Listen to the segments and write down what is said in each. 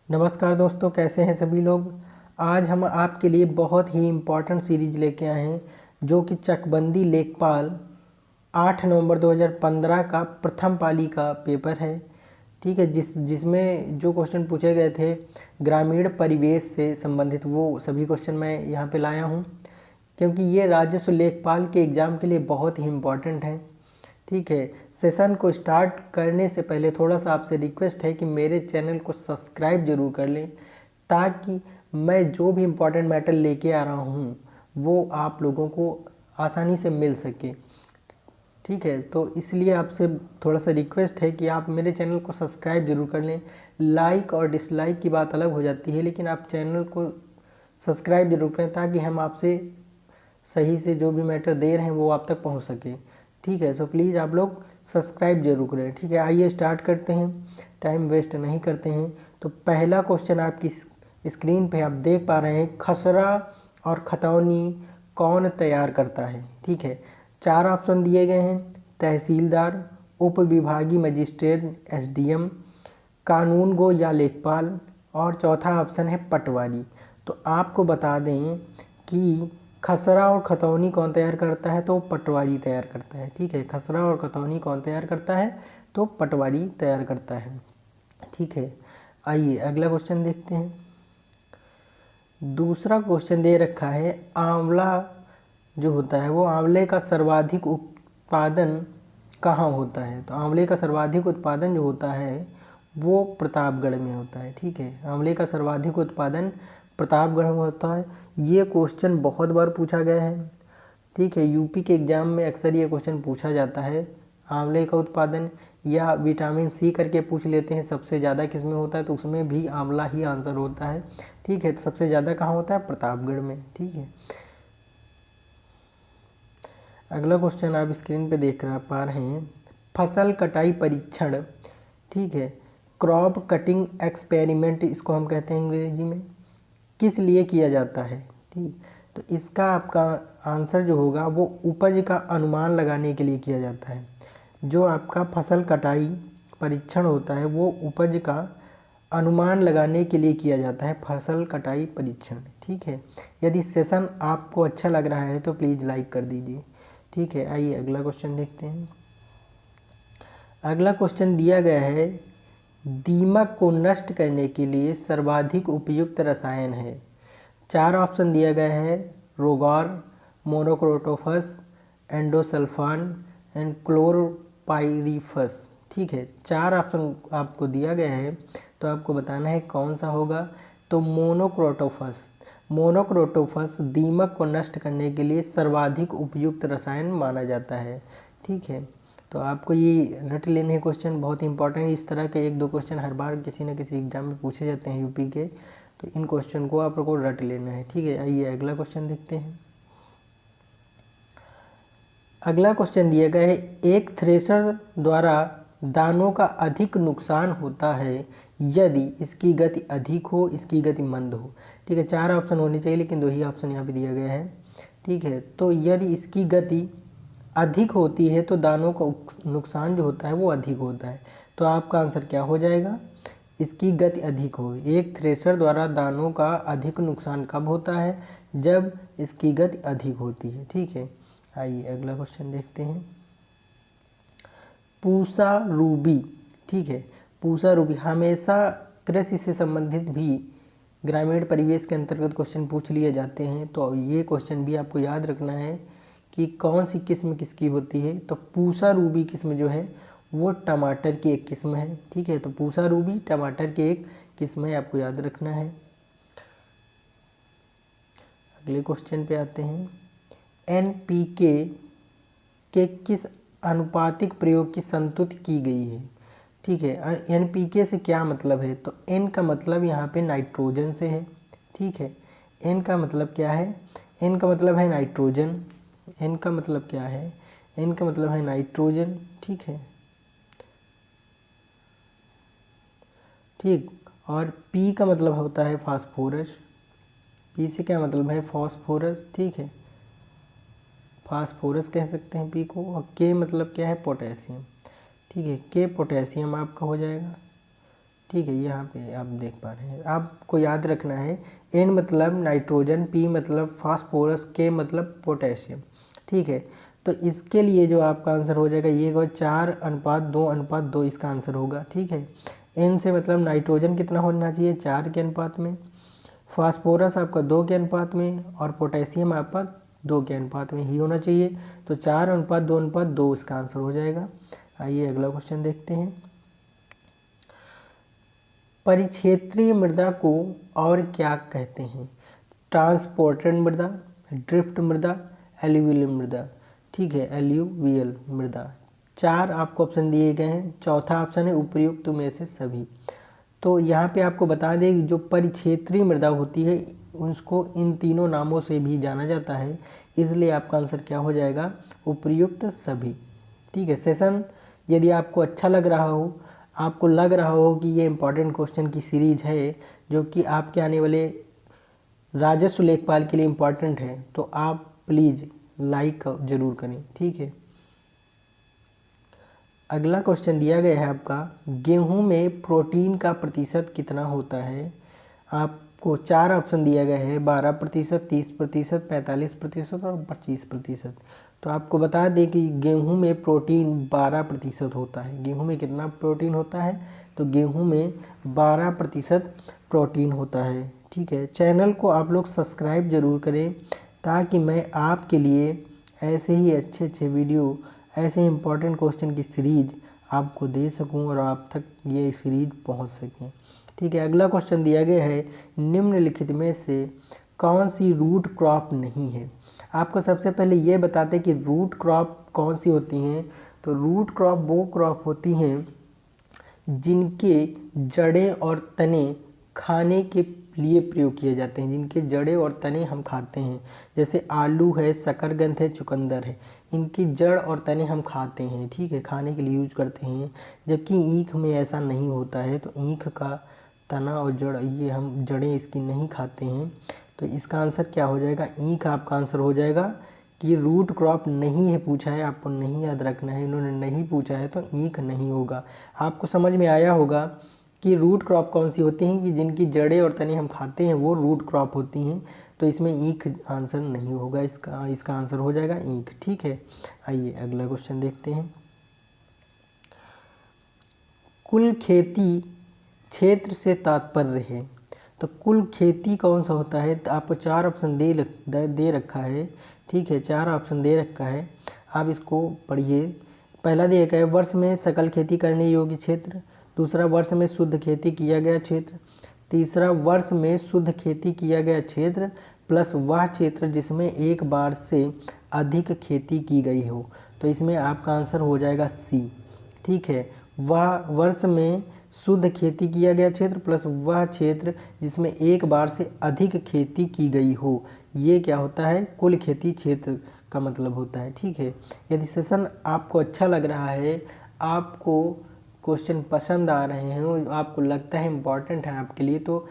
नमस्कार दोस्तों, कैसे हैं सभी लोग। आज हम आपके लिए बहुत ही इम्पॉर्टेंट सीरीज लेके आए हैं जो कि चकबंदी लेखपाल 8 नवंबर 2015 का प्रथम पाली का पेपर है। ठीक है, जिसमें जो क्वेश्चन पूछे गए थे ग्रामीण परिवेश से संबंधित, वो सभी क्वेश्चन मैं यहाँ पे लाया हूँ क्योंकि ये राजस्व लेखपाल के एग्ज़ाम के लिए बहुत ही इम्पॉर्टेंट है। ठीक है, सेशन को स्टार्ट करने से पहले थोड़ा सा आपसे रिक्वेस्ट है कि मेरे चैनल को सब्सक्राइब जरूर कर लें ताकि मैं जो भी इम्पोर्टेंट मैटर लेके आ रहा हूँ वो आप लोगों को आसानी से मिल सके। ठीक है, तो इसलिए आपसे थोड़ा सा रिक्वेस्ट है कि आप मेरे चैनल को सब्सक्राइब जरूर कर लें। लाइक और डिसलाइक की बात अलग हो जाती है, लेकिन आप चैनल को सब्सक्राइब जरूर करें ताकि हम आपसे सही से जो भी मैटर दे रहे हैं वो आप तक पहुंच सके। ठीक है, सो प्लीज़ आप लोग सब्सक्राइब जरूर करें। ठीक है, आइए स्टार्ट करते हैं, टाइम वेस्ट नहीं करते हैं। तो पहला क्वेश्चन आपकी स्क्रीन पे आप देख पा रहे हैं, खसरा और खतौनी कौन तैयार करता है। ठीक है, 4 ऑप्शन दिए गए हैं, तहसीलदार, उप विभागीय मजिस्ट्रेट एसडीएम, कानून गो या लेखपाल, और चौथा ऑप्शन है पटवारी। तो आपको बता दें कि खसरा और खतौनी कौन तैयार करता है, तो पटवारी तैयार करता है। ठीक है, खसरा और खतौनी कौन तैयार करता है, तो पटवारी तैयार करता है। ठीक है, आइए अगला क्वेश्चन देखते हैं। दूसरा क्वेश्चन दे रखा है, आंवला जो होता है वो आंवले का सर्वाधिक उत्पादन कहाँ होता है। तो आंवले का सर्वाधिक उत्पादन जो होता है वो प्रतापगढ़ में होता है। ठीक है, आंवले का सर्वाधिक उत्पादन प्रतापगढ़ में होता है। ये क्वेश्चन बहुत बार पूछा गया है। ठीक है, यूपी के एग्जाम में अक्सर ये क्वेश्चन पूछा जाता है, आंवले का उत्पादन, या विटामिन सी करके पूछ लेते हैं सबसे ज़्यादा किस में होता है, तो उसमें भी आंवला ही आंसर होता है। ठीक है, तो सबसे ज़्यादा कहाँ होता है, प्रतापगढ़ में। ठीक है, अगला क्वेश्चन आप स्क्रीन पे देख पा रहे हैं, फसल कटाई परीक्षण। ठीक है, क्रॉप कटिंग एक्सपेरिमेंट इसको हम कहते हैं अंग्रेजी में, किस लिए किया जाता है। ठीक, तो इसका आपका आंसर जो होगा वो उपज का अनुमान लगाने के लिए किया जाता है। जो आपका फसल कटाई परीक्षण होता है वो उपज का अनुमान लगाने के लिए किया जाता है, फसल कटाई परीक्षण। ठीक है, यदि सेशन आपको अच्छा लग रहा है तो प्लीज़ लाइक कर दीजिए। ठीक है, आइए अगला क्वेश्चन देखते हैं। अगला क्वेश्चन दिया गया है, दीमक को नष्ट करने के लिए सर्वाधिक उपयुक्त रसायन है। 4 ऑप्शन दिया गया है, रोगार, मोनोक्रोटोफस, एंडोसल्फान एंड क्लोरोपाइरीफस। ठीक है, 4 ऑप्शन आपको दिया गया है, तो आपको बताना है कौन सा होगा। तो मोनोक्रोटोफस, मोनोक्रोटोफस दीमक को नष्ट करने के लिए सर्वाधिक उपयुक्त रसायन माना जाता है। ठीक है, तो आपको ये रट लेने हैं, क्वेश्चन बहुत इंपॉर्टेंट है। इस तरह के 1-2 क्वेश्चन हर बार किसी न किसी एग्जाम में पूछे जाते हैं यूपी के, तो इन क्वेश्चन को आप लोगों को रट लेना है। ठीक है, आइए अगला क्वेश्चन देखते हैं। अगला क्वेश्चन दिया गया है, एक थ्रेशर द्वारा दानों का अधिक नुकसान होता है यदि इसकी गति अधिक हो, इसकी गति मंद हो। ठीक है, 4 ऑप्शन होने चाहिए लेकिन 2 ही ऑप्शन यहाँ पे दिया गया है। ठीक है, तो यदि इसकी गति अधिक होती है तो दानों का नुकसान जो होता है वो अधिक होता है। तो आपका आंसर क्या हो जाएगा, इसकी गति अधिक हो। एक थ्रेशर द्वारा दानों का अधिक नुकसान कब होता है, जब इसकी गति अधिक होती है। ठीक है, आइए अगला क्वेश्चन देखते हैं। पूसा रूबी। ठीक है, पूसा रूबी हमेशा कृषि से संबंधित भी ग्रामीण परिवेश के अंतर्गत क्वेश्चन पूछ लिए जाते हैं, तो ये क्वेश्चन भी आपको याद रखना है कि कौन सी किस्म किसकी होती है। तो पूसा रूबी किस्म जो है वो टमाटर की एक किस्म है। ठीक है, तो पूसा रूबी टमाटर की एक किस्म है, आपको याद रखना है। अगले क्वेश्चन पे आते हैं, एनपीके के किस अनुपातिक प्रयोग की संतुति की गई है। ठीक है, एनपीके से क्या मतलब है, तो एन का मतलब यहाँ पे नाइट्रोजन से है। ठीक है, एन का मतलब क्या है, एन का मतलब है नाइट्रोजन। एन का मतलब क्या है, एन का मतलब है नाइट्रोजन। ठीक है, ठीक, और पी का मतलब होता है फास्फोरस। पी से क्या मतलब है, फास्फोरस। ठीक है, फास्फोरस कह सकते हैं पी को। और के मतलब क्या है, पोटेशियम। ठीक है, के पोटेशियम आपका हो जाएगा। ठीक है, यहाँ पे आप देख पा रहे हैं। आपको याद रखना है N मतलब नाइट्रोजन, P मतलब फास्फोरस, K मतलब पोटेशियम। ठीक है, तो इसके लिए जो आपका आंसर हो जाएगा ये होगा 4:2:2 इसका आंसर होगा। ठीक है, N से मतलब नाइट्रोजन कितना होना चाहिए 4 के अनुपात में, फास्फोरस आपका 2 के अनुपात में, और पोटेशियम आपका 2 के अनुपात में ही होना चाहिए। तो 4:2:2 इसका आंसर हो जाएगा। आइए अगला क्वेश्चन देखते हैं। परिक्षेत्रीय मृदा को और क्या कहते हैं? ट्रांसपोर्टेड मृदा, ड्रिफ्ट मृदा, एल्यूवियल मृदा। ठीक है, एल्यूवियल मृदा। 4 आपको ऑप्शन दिए गए हैं, चौथा ऑप्शन है उपयुक्त में से सभी। तो यहाँ पे आपको बता दें कि जो परिक्षेत्रीय मृदा होती है उसको इन तीनों नामों से भी जाना जाता है, इसलिए आपका आंसर क्या हो जाएगा? उपयुक्त सभी। ठीक है, सेशन यदि आपको अच्छा लग रहा हो, आपको लग रहा हो कि ये इम्पॉर्टेंट क्वेश्चन की सीरीज है जो कि आपके आने वाले राजस्व लेखपाल के लिए इम्पॉर्टेंट है, तो आप प्लीज़ लाइक जरूर करें। ठीक है, अगला क्वेश्चन दिया गया है आपका, गेहूं में प्रोटीन का प्रतिशत कितना होता है? आपको 4 ऑप्शन दिया गया है, 12%, 30%, 45% और 25%। तो आपको बता दें कि गेहूं में प्रोटीन 12% होता है। गेहूं में कितना प्रोटीन होता है? तो गेहूं में 12% प्रोटीन होता है। ठीक है, चैनल को आप लोग सब्सक्राइब जरूर करें ताकि मैं आपके लिए ऐसे ही अच्छे अच्छे वीडियो, ऐसे इंपॉर्टेंट क्वेश्चन की सीरीज आपको दे सकूं और आप तक ये सीरीज पहुंच सकें। ठीक है, अगला क्वेश्चन दिया गया है, निम्नलिखित में से कौन सी रूट क्रॉप नहीं है? आपको सबसे पहले ये बताते कि रूट क्रॉप कौन सी होती हैं। तो रूट क्रॉप वो क्रॉप होती हैं जिनके जड़ें और तने खाने के लिए प्रयोग किए जाते हैं, जिनके जड़ें और तने हम खाते हैं। जैसे आलू है, शकरकंद है, चुकंदर है, इनकी जड़ और तने हम खाते हैं। ठीक है, खाने के लिए यूज करते हैं। जबकि ईख में ऐसा नहीं होता है, तो ईख का तना और जड़, ये हम जड़ें इसकी नहीं खाते हैं। तो इसका आंसर क्या हो जाएगा? ईख आपका आंसर हो जाएगा कि रूट क्रॉप नहीं है, पूछा है आपको नहीं याद रखना है, इन्होंने नहीं पूछा है तो ईख नहीं होगा। आपको समझ में आया होगा कि रूट क्रॉप कौन सी होती हैं कि जिनकी जड़ें और तने हम खाते हैं वो रूट क्रॉप होती हैं। तो इसमें ईख आंसर नहीं होगा, इसका आंसर हो जाएगा ईख। ठीक है, आइए अगला क्वेश्चन देखते हैं। कुल खेती क्षेत्र से तात्पर्य है। तो कुल खेती कौन सा होता है? तो आपको 4 ऑप्शन दे रखा है। ठीक है, 4 ऑप्शन दे रखा है, आप इसको पढ़िए। पहला दिया गया है वर्ष में सकल खेती करने योग्य क्षेत्र, दूसरा वर्ष में शुद्ध खेती किया गया क्षेत्र, तीसरा वर्ष में शुद्ध खेती किया गया क्षेत्र प्लस वह क्षेत्र जिसमें एक बार से अधिक खेती की गई हो। तो इसमें आपका आंसर हो जाएगा सी। ठीक है, वह वर्ष में शुद्ध खेती किया गया क्षेत्र प्लस वह क्षेत्र जिसमें एक बार से अधिक खेती की गई हो, ये क्या होता है? कुल खेती क्षेत्र का मतलब होता है। ठीक है, यदि सेशन आपको अच्छा लग रहा है, आपको क्वेश्चन पसंद आ रहे हैं, आपको लगता है इम्पॉर्टेंट है आपके लिए, तो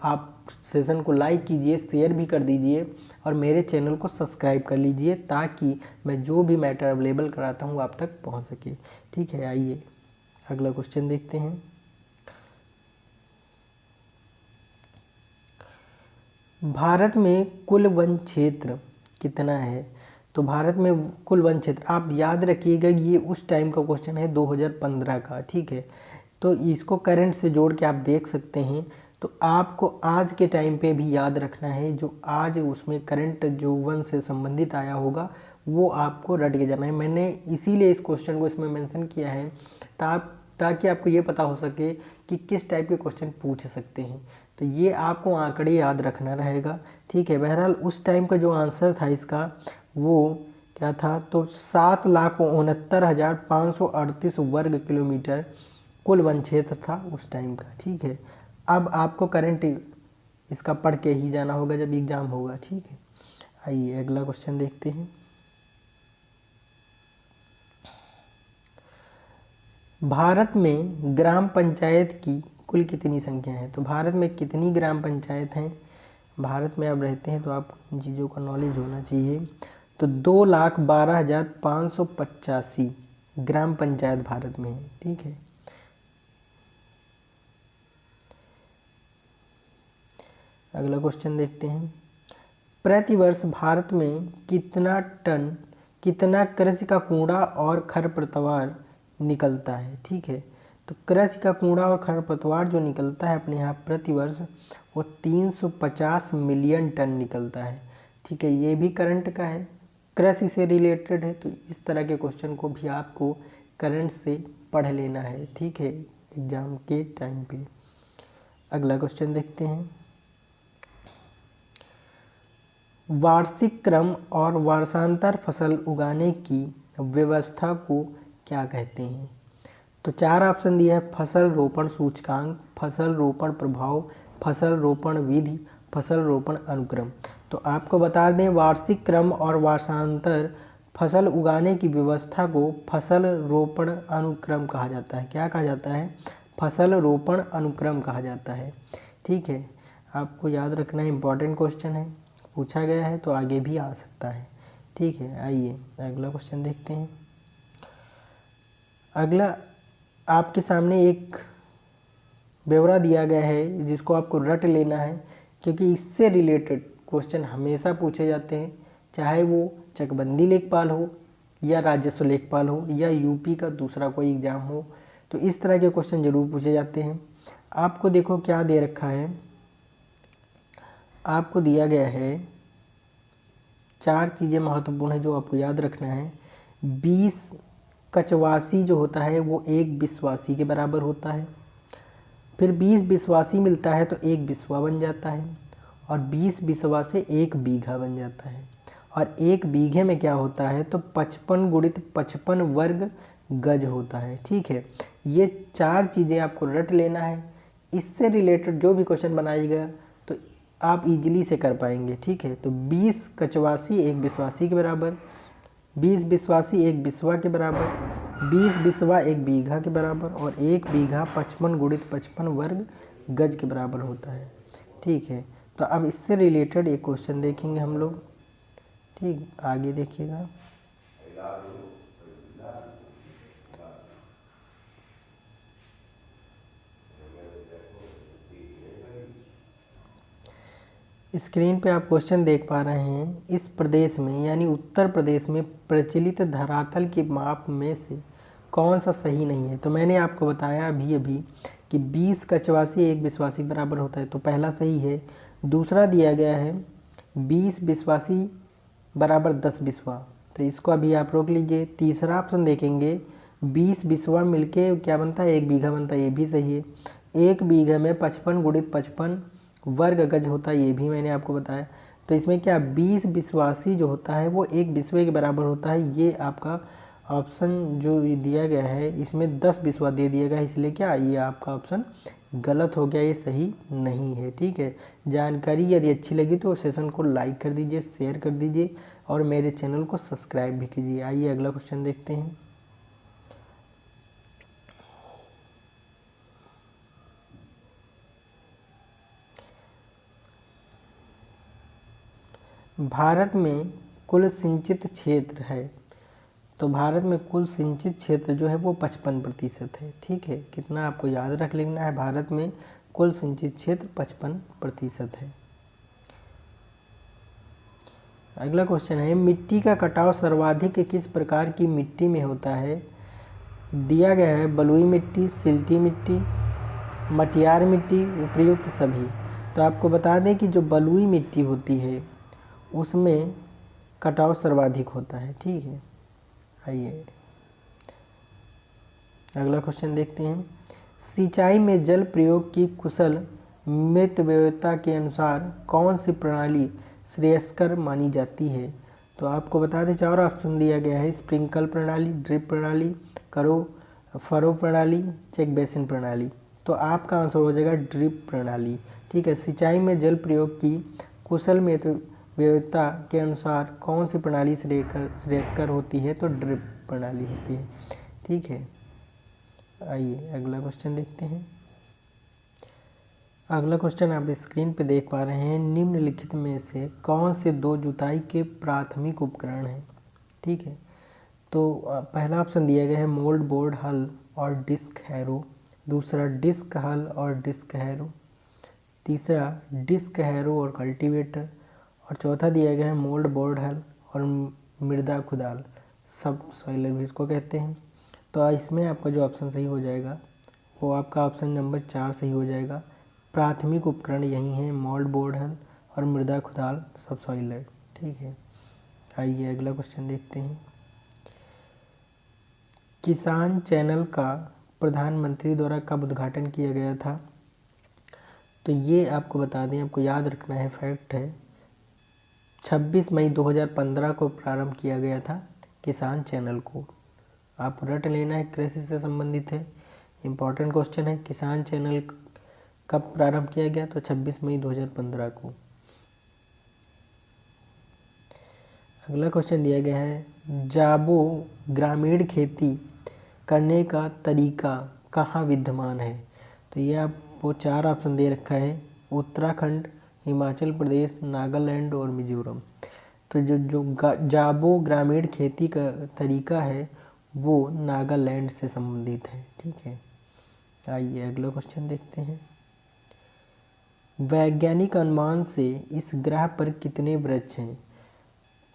आप सेशन को लाइक कीजिए, शेयर भी कर दीजिए और मेरे चैनल को सब्सक्राइब कर लीजिए ताकि मैं जो भी मैटर अवेलेबल कराता हूँ आप तक पहुँच सके। ठीक है, आइए अगला क्वेश्चन देखते हैं। भारत में कुल वन क्षेत्र कितना है? तो भारत में कुल वन क्षेत्र, आप याद रखिएगा ये उस टाइम का क्वेश्चन है 2015 का। ठीक है, तो इसको करंट से जोड़ के आप देख सकते हैं। तो आपको आज के टाइम पे भी याद रखना है, जो आज उसमें करंट जो वन से संबंधित आया होगा वो आपको रट के जाना है। मैंने इसीलिए इस क्वेश्चन को इसमें मेंशन किया है ताकि आपको ये पता हो सके कि किस टाइप के क्वेश्चन पूछ सकते हैं। तो ये आपको आंकड़े याद रखना रहेगा। ठीक है, बहरहाल उस टाइम का जो आंसर था इसका वो क्या था? तो 7,69,538 वर्ग किलोमीटर कुल वन क्षेत्र था उस टाइम का। ठीक है, अब आपको करंट इसका पढ़ के ही जाना होगा जब एग्ज़ाम होगा। ठीक है, आइए अगला क्वेश्चन देखते हैं। भारत में ग्राम पंचायत की कुल कितनी संख्या है? तो भारत में कितनी ग्राम पंचायत हैं? भारत में आप रहते हैं तो आपको इन चीज़ों का नॉलेज होना चाहिए। तो 2,12,585 ग्राम पंचायत भारत में है। ठीक है, अगला क्वेश्चन देखते हैं। प्रतिवर्ष भारत में कितना कृषि का कूड़ा और खरपतवार निकलता है? ठीक है, तो कृषि का कूड़ा और खरपतवार जो निकलता है अपने यहाँ प्रतिवर्ष, वो 350 मिलियन टन निकलता है। ठीक है, ये भी करंट का है, कृषि से रिलेटेड है, तो इस तरह के क्वेश्चन को भी आपको करंट से पढ़ लेना है। ठीक है, एग्जाम के टाइम पे। अगला क्वेश्चन देखते हैं। वार्षिक क्रम और वर्षांतर फसल उगाने की व्यवस्था को क्या कहते हैं? तो 4 ऑप्शन दिया है, फसल रोपण सूचकांक, फसल रोपण प्रभाव, फसल रोपण विधि, फसल रोपण अनुक्रम। तो आपको बता दें, वार्षिक क्रम और वर्षांतर फसल उगाने की व्यवस्था को फसल रोपण अनुक्रम कहा जाता है। क्या कहा जाता है? फसल रोपण अनुक्रम कहा जाता है। ठीक है, आपको याद रखना, इम्पॉर्टेंट क्वेश्चन है, पूछा गया है तो आगे भी आ सकता है। ठीक है, आइए अगला क्वेश्चन देखते हैं। अगला आपके सामने एक ब्यौरा दिया गया है जिसको आपको रट लेना है, क्योंकि इससे रिलेटेड क्वेश्चन हमेशा पूछे जाते हैं, चाहे वो चकबंदी लेखपाल हो या राजस्व लेखपाल हो या यूपी का दूसरा कोई एग्ज़ाम हो, तो इस तरह के क्वेश्चन ज़रूर पूछे जाते हैं। आपको देखो क्या दे रखा है, आपको दिया गया है 4 चीज़ें महत्वपूर्ण है जो आपको याद रखना है। 20 कचवासी जो होता है वो 1 बिस्वासी के बराबर होता है। फिर 20 बिस्वासी मिलता है तो 1 बिस्वा बन जाता है, और 20 बिस्वा से 1 बीघा बन जाता है, और 1 बीघे में क्या होता है तो 55 गुणित 55 वर्ग गज होता है। ठीक है, ये 4 चीज़ें आपको रट लेना है, इससे रिलेटेड जो भी क्वेश्चन बनाएगा तो आप इजीली से कर पाएंगे। ठीक है, तो 20 कचवासी 1 बिस्वासी के बराबर, 20 बिस्वासी 1 बिस्वा के बराबर, 20 बिस्वा 1 बीघा के बराबर, और 1 बीघा 55 गुणित 55 वर्ग गज के बराबर होता है। ठीक है, तो अब इससे रिलेटेड एक क्वेश्चन देखेंगे हम लोग। ठीक, आगे देखिएगा। स्क्रीन पे आप क्वेश्चन देख पा रहे हैं, इस प्रदेश में यानी उत्तर प्रदेश में प्रचलित धरातल के माप में से कौन सा सही नहीं है? तो मैंने आपको बताया अभी अभी कि 20 कचवासी 1 बिस्वासी बराबर होता है, तो पहला सही है। दूसरा दिया गया है 20 बिस्वासी बराबर 10 बिस्वा, तो इसको अभी आप रोक लीजिए। तीसरा ऑप्शन देखेंगे, 20 बिस्वा मिलके क्या बनता है 1 बीघा बनता है, ये भी सही है। 1 बीघा में 55 गुणित 55 वर्ग गज होता है, ये भी मैंने आपको बताया। तो इसमें क्या 20 बिस्वासी जो होता है वो 1 बिस्वे के बराबर होता है, ये आपका ऑप्शन जो दिया गया है इसमें 10 बिस्वा दे दिया गया है, इसलिए क्या ये आपका ऑप्शन गलत हो गया, ये सही नहीं है। ठीक है, जानकारी यदि अच्छी लगी तो सेशन को लाइक कर दीजिए, शेयर कर दीजिए, और मेरे चैनल को सब्सक्राइब भी कीजिए। आइए अगला क्वेश्चन देखते हैं। भारत में कुल सिंचित क्षेत्र है, तो भारत में कुल सिंचित क्षेत्र जो है वो 55% है। ठीक है, कितना आपको याद रख लेना है, भारत में कुल सिंचित क्षेत्र 55% है। अगला क्वेश्चन है, मिट्टी का कटाव सर्वाधिक किस प्रकार की मिट्टी में होता है? दिया गया है बलुई मिट्टी, सिल्टी मिट्टी, मटियार मिट्टी, उपयुक्त सभी। तो आपको बता दें कि जो बलुई मिट्टी होती है उसमें कटाव सर्वाधिक होता है। ठीक है, आइए अगला क्वेश्चन देखते हैं। सिंचाई में जल प्रयोग की कुशल मितव्ययता के अनुसार कौन सी प्रणाली श्रेयस्कर मानी जाती है? तो आपको बता दें 4 ऑप्शन दिया गया है, स्प्रिंकल प्रणाली, ड्रिप प्रणाली, फरो प्रणाली, चेक बेसिन प्रणाली। तो आपका आंसर हो जाएगा ड्रिप प्रणाली। ठीक है, सिंचाई में जल प्रयोग की कुशल मितव्ययता के अनुसार कौन सी प्रणाली श्रेयस्कर होती है? तो ड्रिप प्रणाली होती है। ठीक है, आइए अगला क्वेश्चन देखते हैं। अगला क्वेश्चन आप स्क्रीन पे देख पा रहे हैं, निम्नलिखित में से कौन से 2 जुताई के प्राथमिक उपकरण हैं? ठीक है, तो पहला ऑप्शन दिया गया है मोल्ड बोर्ड हल और डिस्क हैरो, दूसरा डिस्क हल और डिस्क हैरो, तीसरा डिस्क हैरो और कल्टीवेटर, और चौथा दिया गया है मोल्ड बोर्ड हल और मृदा खुदाल, सब सॉइलर भी इसको कहते हैं। तो इसमें आपका जो ऑप्शन सही हो जाएगा वो आपका ऑप्शन नंबर 4 सही हो जाएगा। प्राथमिक उपकरण यही हैं मोल्ड बोर्ड हल और मृदा खुदाल, सब सॉइलर। ठीक है, आइए अगला क्वेश्चन देखते हैं। किसान चैनल का प्रधानमंत्री द्वारा कब उद्घाटन किया गया था? तो ये आपको बता दें, आपको याद रखना है, फैक्ट है, 26 मई 2015 को प्रारंभ किया गया था किसान चैनल को। आप रट लेना है, कृषि से संबंधित है, इम्पॉर्टेंट क्वेश्चन है। किसान चैनल कब प्रारंभ किया गया? तो 26 मई 2015 को। अगला क्वेश्चन दिया गया है, जाबो ग्रामीण खेती करने का तरीका कहाँ विद्यमान है? तो ये आपको 4 ऑप्शन दे रखा है, उत्तराखंड, हिमाचल प्रदेश, नागालैंड और मिजोरम। तो जो जाबो ग्रामीण खेती का तरीका है वो नागालैंड से संबंधित है। ठीक है, आइए अगला क्वेश्चन देखते हैं। वैज्ञानिक अनुमान से इस ग्रह पर कितने वृक्ष हैं?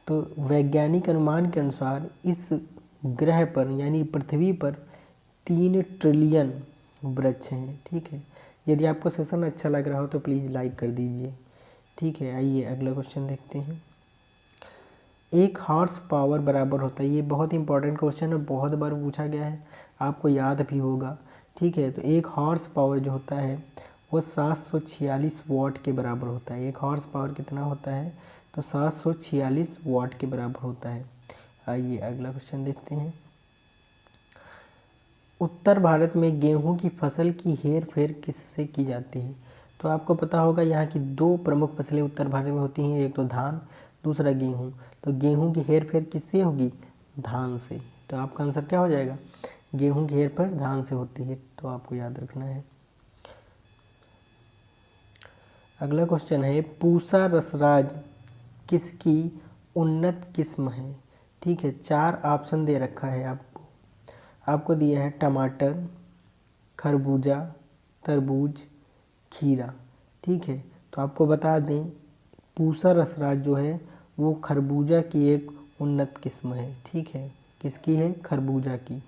तो वैज्ञानिक अनुमान के अनुसार इस ग्रह पर यानी पृथ्वी पर 3 ट्रिलियन वृक्ष हैं। ठीक है, यदि आपको सेशन अच्छा लग रहा हो तो प्लीज़ लाइक कर दीजिए। ठीक है, आइए अगला क्वेश्चन देखते हैं। 1 हॉर्स पावर बराबर होता है, ये बहुत इंपॉर्टेंट क्वेश्चन है, बहुत बार पूछा गया है, आपको याद भी होगा। ठीक है, तो 1 हॉर्स पावर जो होता है वो 746 वाट के बराबर होता है। 1 हॉर्स पावर कितना होता है? तो 746 वाट के बराबर होता है। आइए अगला क्वेश्चन देखते हैं। उत्तर भारत में गेहूं की फसल की हेर फेर किससे की जाती है? तो आपको पता होगा यहाँ की 2 प्रमुख फसलें उत्तर भारत में होती हैं, एक तो धान, दूसरा गेहूं। तो गेहूं की हेर फेर किससे होगी? धान से। तो आपका आंसर क्या हो जाएगा? गेहूं की हेर फेर धान से होती है, तो आपको याद रखना है। अगला क्वेश्चन है, पूसा रसराज किसकी उन्नत किस्म है? ठीक है, 4 ऑप्शन दे रखा है आपको दिया है टमाटर, खरबूजा, तरबूज, खीरा। ठीक है, तो आपको बता दें पूसा रसराज जो है वो खरबूजा की एक उन्नत किस्म है। ठीक है, किसकी है? खरबूजा की।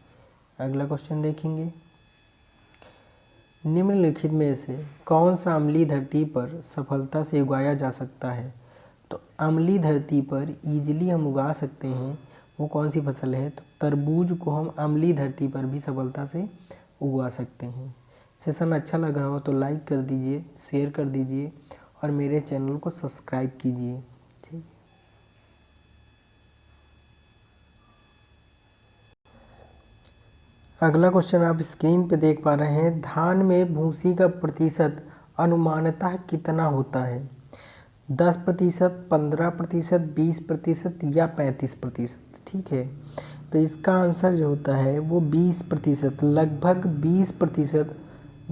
अगला क्वेश्चन देखेंगे। निम्नलिखित में से कौन सा अम्लीय धरती पर सफलता से उगाया जा सकता है? तो अम्लीय धरती पर ईजिली हम उगा सकते हैं, वो कौन सी फसल है? तो तरबूज को हम अम्लीय धरती पर भी सफलता से उगा सकते हैं। सेशन अच्छा लग रहा हो तो लाइक कर दीजिए, शेयर कर दीजिए और मेरे चैनल को सब्सक्राइब कीजिए। ठीक, अगला क्वेश्चन आप स्क्रीन पे देख पा रहे हैं, धान में भूसी का प्रतिशत अनुमानतः कितना होता है? 10%, 15%, 20% या 35%? ठीक है, तो इसका आंसर जो होता है वो 20%, लगभग 20%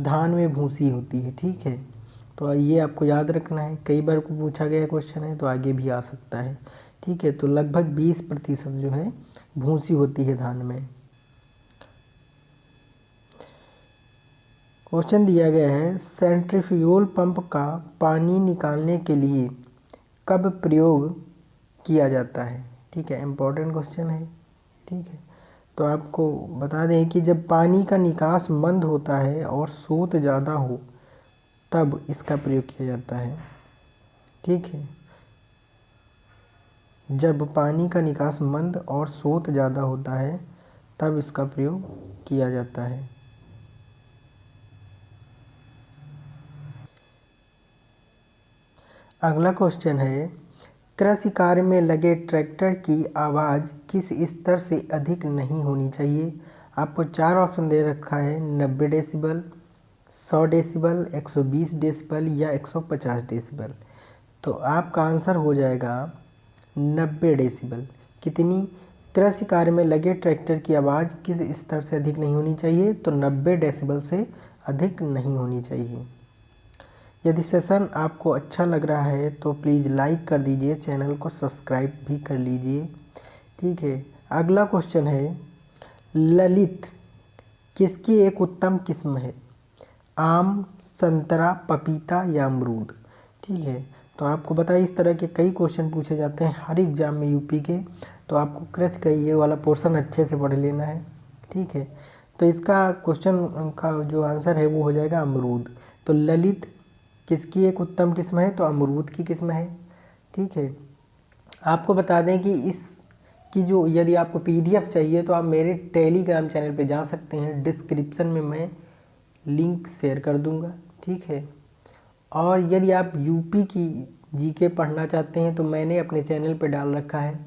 धान में भूसी होती है। ठीक है, तो ये आपको याद रखना है, कई बार को पूछा गया क्वेश्चन है तो आगे भी आ सकता है। ठीक है, तो लगभग 20% जो है भूसी होती है धान में। क्वेश्चन दिया गया है, सेंट्रीफ्यूगल पंप का पानी निकालने के लिए कब प्रयोग किया जाता है? ठीक है, इम्पोर्टेंट क्वेश्चन है। ठीक है, तो आपको बता दें कि जब पानी का निकास मंद होता है और स्रोत ज़्यादा हो तब इसका प्रयोग किया जाता है। ठीक है, जब पानी का निकास मंद और स्रोत ज़्यादा होता है तब इसका प्रयोग किया जाता है। अगला क्वेश्चन है, कृषि कार्य में लगे ट्रैक्टर की आवाज़ किस स्तर से अधिक नहीं होनी चाहिए? आपको 4 ऑप्शन दे रखा है, 90 डेसिबल, 100 डेसिबल, 120 डेसिबल या 150 डेसिबल। तो आपका आंसर हो जाएगा 90 डेसिबल। कितनी? कृषि कार्य में लगे ट्रैक्टर की आवाज़ किस स्तर से अधिक नहीं होनी चाहिए? तो 90 डेसिबल से अधिक नहीं होनी चाहिए। यदि सेशन आपको अच्छा लग रहा है तो प्लीज़ लाइक कर दीजिए, चैनल को सब्सक्राइब भी कर लीजिए। ठीक है, अगला क्वेश्चन है, ललित किसकी एक उत्तम किस्म है? आम, संतरा, पपीता या अमरूद। ठीक है, तो आपको बताइए इस तरह के कई क्वेश्चन पूछे जाते हैं हर एग्जाम में यूपी के, तो आपको कृषि का ये वाला पोर्शन अच्छे से पढ़ लेना है। ठीक है, तो इसका क्वेश्चन का जो आंसर है वो हो जाएगा अमरूद। तो ललित किसकी एक उत्तम किस्म है? तो अमरूद की किस्म है। ठीक है, आपको बता दें कि इसकी जो यदि आपको पीडीएफ चाहिए तो आप मेरे टेलीग्राम चैनल पे जा सकते हैं, डिस्क्रिप्शन में मैं लिंक शेयर कर दूंगा। ठीक है, और यदि आप यूपी की जीके पढ़ना चाहते हैं तो मैंने अपने चैनल पे डाल रखा है।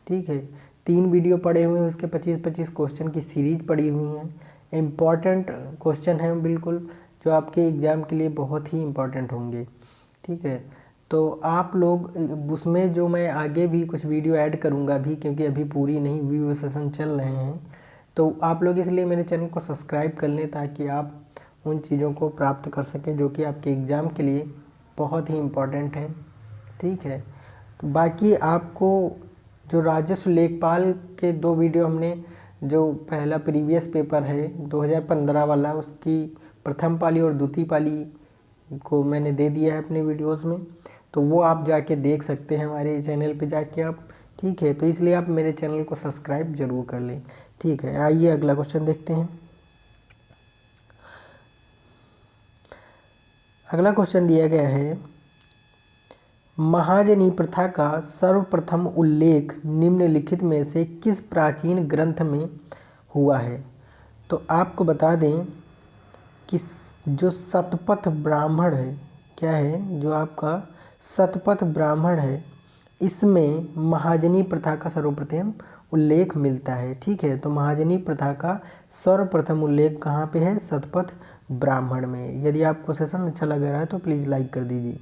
ठीक है, 3 वीडियो पड़े हुए हैं, उसके 25-25 क्वेश्चन की सीरीज पड़ी हुई हैं। इम्पॉर्टेंट क्वेश्चन हैं बिल्कुल, जो आपके एग्ज़ाम के लिए बहुत ही इम्पॉर्टेंट होंगे। ठीक है, तो आप लोग उसमें जो मैं आगे भी कुछ वीडियो ऐड करूँगा भी, क्योंकि अभी पूरी नहीं व्यू सेशन चल रहे हैं, तो आप लोग इसलिए मेरे चैनल को सब्सक्राइब कर लें ताकि आप उन चीज़ों को प्राप्त कर सकें जो कि आपके एग्ज़ाम के लिए बहुत ही इम्पॉर्टेंट है। ठीक है, तो बाकी आपको जो राजस्व लेखपाल के 2 वीडियो हमने, जो पहला प्रीवियस पेपर है 2015 वाला, उसकी प्रथम पाली और द्वितीय पाली को मैंने दे दिया है अपने वीडियोस में, तो वो आप जाके देख सकते हैं हमारे चैनल पे जाके आप। ठीक है, तो इसलिए आप मेरे चैनल को सब्सक्राइब जरूर कर लें। ठीक है, आइए अगला क्वेश्चन देखते हैं। अगला क्वेश्चन दिया गया है, महाजनी प्रथा का सर्वप्रथम उल्लेख निम्नलिखित में से किस प्राचीन ग्रंथ में हुआ है? तो आपको बता दें कि जो शतपथ ब्राह्मण है, क्या है, जो आपका शतपथ ब्राह्मण है, इसमें महाजनी प्रथा का सर्वप्रथम उल्लेख मिलता है। ठीक है, तो महाजनी प्रथा का सर्वप्रथम उल्लेख कहाँ पे है? शतपथ ब्राह्मण में। यदि आपको सेशन अच्छा लग रहा है तो प्लीज़ लाइक कर दीजिए।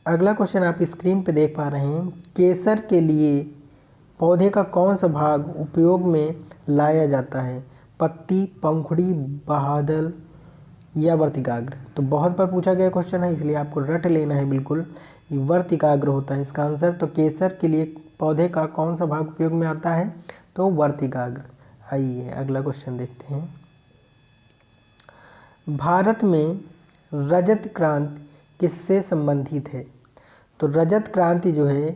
अगला क्वेश्चन आप स्क्रीन पे देख पा रहे हैं, केसर के लिए पौधे का कौन सा भाग उपयोग में लाया जाता है? पत्ती, पंखुड़ी, बादल या वर्तिकाग्र? तो बहुत बार पूछा गया क्वेश्चन है, इसलिए आपको रट लेना है बिल्कुल। वर्तिकाग्र होता है इसका आंसर। तो केसर के लिए पौधे का कौन सा भाग उपयोग में आता है? तो वर्तिकाग्र। आइए अगला क्वेश्चन देखते हैं। भारत में रजत क्रांति किससे संबंधित है? तो रजत क्रांति जो है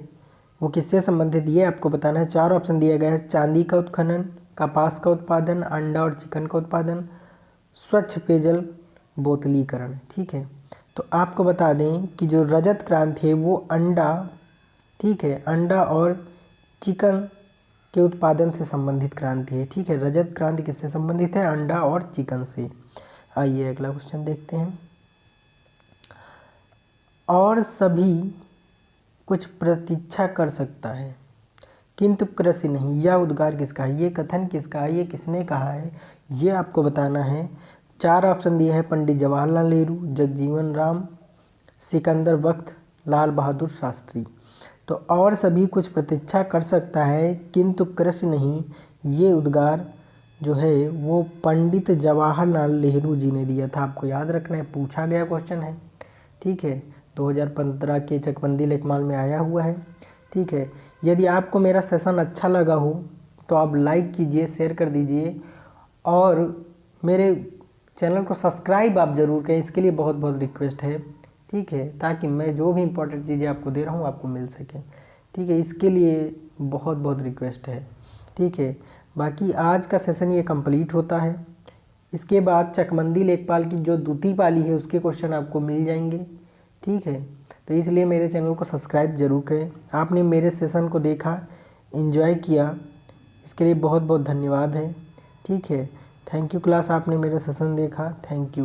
वो किससे संबंधित, ये आपको बताना है। 4 ऑप्शन दिया गया है, चांदी का उत्खनन, कपास का उत्पादन, अंडा और चिकन का उत्पादन, स्वच्छ पेयजल बोतलीकरण। ठीक है, तो आपको बता दें कि जो रजत क्रांति है वो अंडा, ठीक है, अंडा और चिकन के उत्पादन से संबंधित क्रांति है। ठीक है, रजत क्रांति किससे संबंधित है? अंडा और चिकन से। आइए अगला क्वेश्चन देखते हैं। और सभी कुछ प्रतीक्षा कर सकता है किंतु कृषि नहीं, यह उद्गार किसका है? ये कथन किसका है? ये किसने कहा है? ये आपको बताना है। 4 ऑप्शन दिए हैं, पंडित जवाहरलाल नेहरू, जगजीवन राम, सिकंदर वक्त, लाल बहादुर शास्त्री। तो और सभी कुछ प्रतीक्षा कर सकता है किंतु कृषि नहीं, ये उद्गार जो है वो पंडित जवाहरलाल नेहरू जी ने दिया था। आपको याद रखना है, पूछा गया क्वेश्चन है। ठीक है, 2015 के चकबंदी लेखपाल में आया हुआ है। ठीक है, यदि आपको मेरा सेशन अच्छा लगा हो तो आप लाइक कीजिए, शेयर कर दीजिए और मेरे चैनल को सब्सक्राइब आप ज़रूर करें, इसके लिए बहुत बहुत रिक्वेस्ट है। ठीक है, ताकि मैं जो भी इंपॉर्टेंट चीज़ें आपको दे रहा हूँ आपको मिल सके। ठीक है, इसके लिए बहुत बहुत रिक्वेस्ट है। ठीक है, बाकी आज का सेशन ये कंप्लीट होता है। इसके बाद चकबंदी लेखपाल की जो द्वितीय पाली है उसके क्वेश्चन आपको मिल जाएंगे। ठीक है, तो इसलिए मेरे चैनल को सब्सक्राइब जरूर करें। आपने मेरे सेशन को देखा, एंजॉय किया, इसके लिए बहुत बहुत धन्यवाद है। ठीक है, थैंक यू क्लास, आपने मेरा सेशन देखा, थैंक यू।